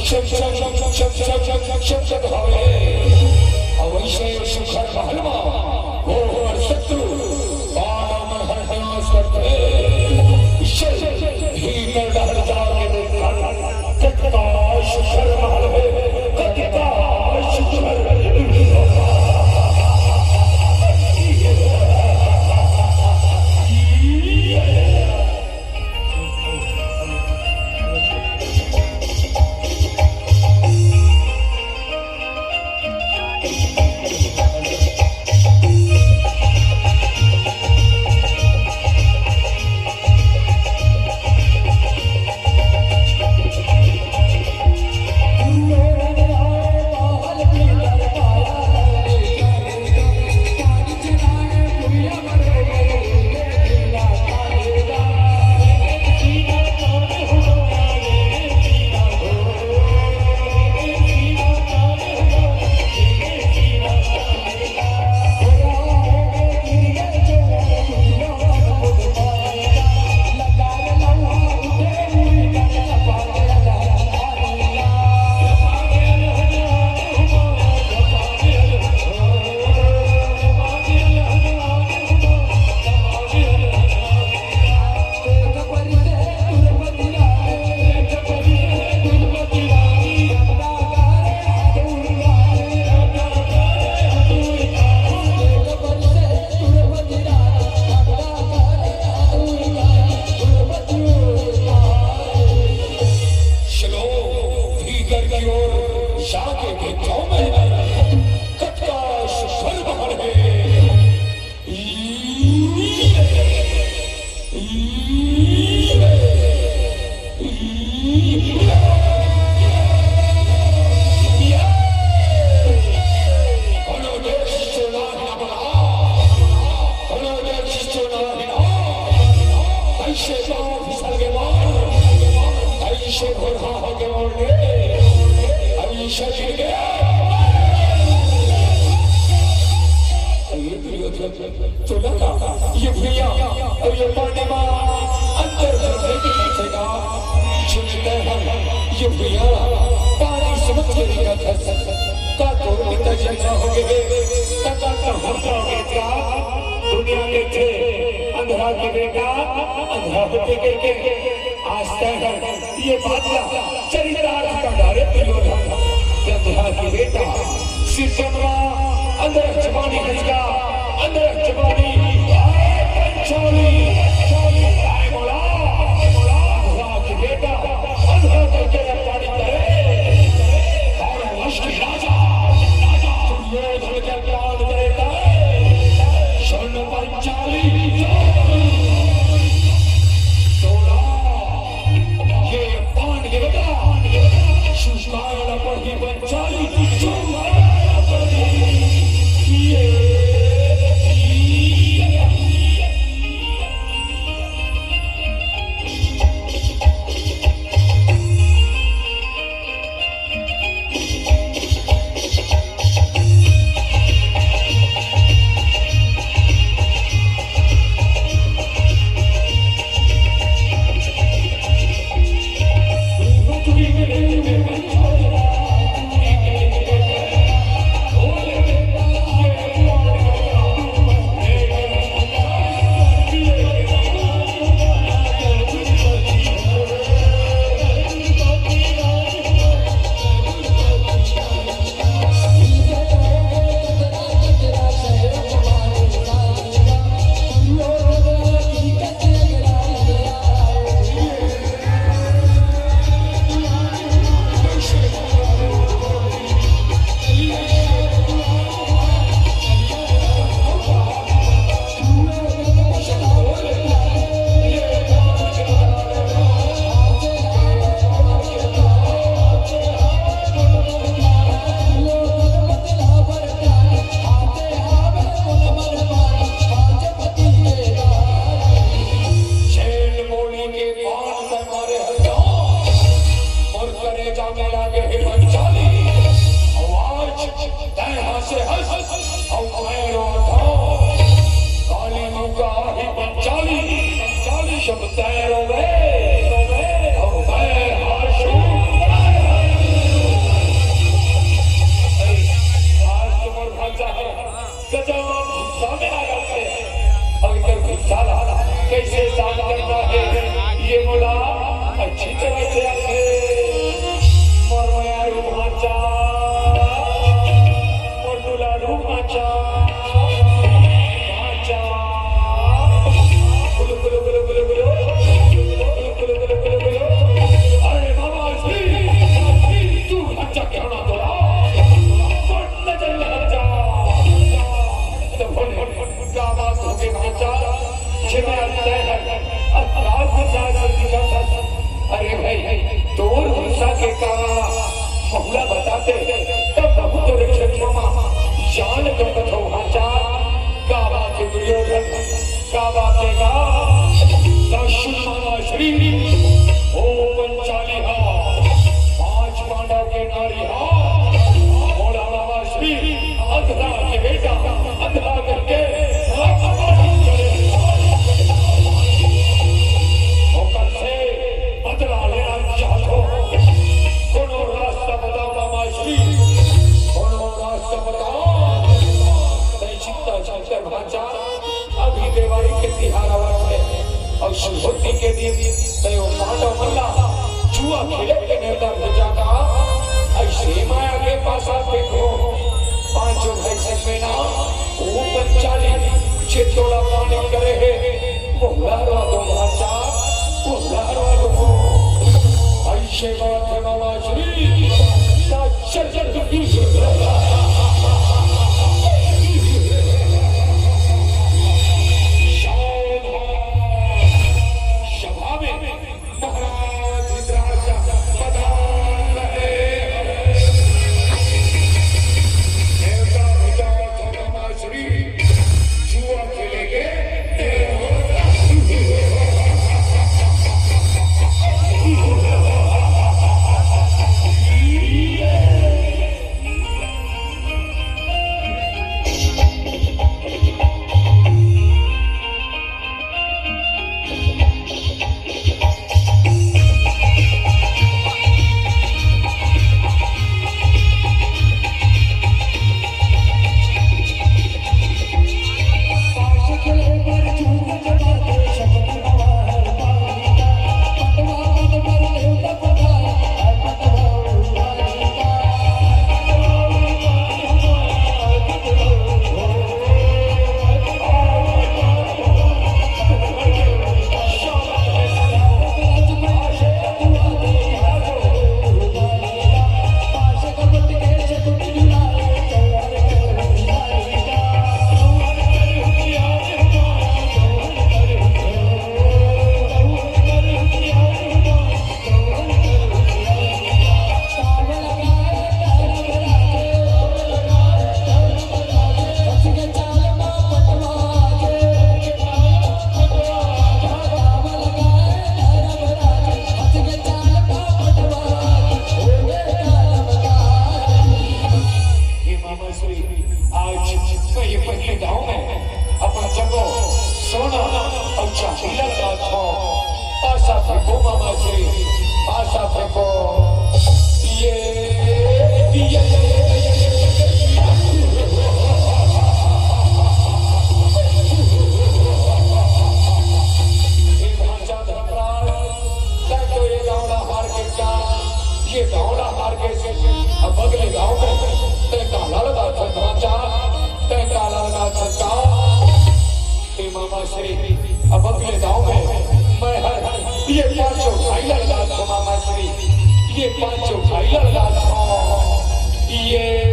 शब्द भावे अवश्य शिखर महलमा वो और शत्रु बाण मन हर नाश करते ईश्वर भीतर डर जाके देखा कटका शिखर महल है कटका शिखर शब्द अच्छी तरह से आके मोर मायारू भाचा मोर दुलारू भाचा भाचा गुलु गुलु गुलु गुलु गुलु गुलु गुलु गुलु गुलु अरे बाबा श्री तू भाचा क्या ना तोड़ा कौन नजर लग जा तो बोले क्या बात हो गई भाचा जिन्हें अंतर है अपराध भाषा से दिखा अरे भाई तोर भाषा के कारण बहुला बताते तब बहुत रक्षक मामा जान कर कथो भाषा का बात है दुर्योधन का बात है का दशुमाना श्री ओ पंचाली हा पांच पांडव के नारी हा मोड़ा बाबा श्री अधरा के बेटा अधरा करके अभी दिवाली के तिहार है और शिवभक्ति के दिन पांडव मल्ला जुआ खेले के निर्धार हो जाता ऐसे माया के पास आते को पांचों भाई से ना वो पंचाली चित्तोड़ा पानी करे है वो लारवा दो भाचा वो लारवा दो ऐसे बात है मामा श्री का चल अब अगले गाँव में मैं ये पांचों भाई लगा मामा श्री ये पांचों भाई लगा ये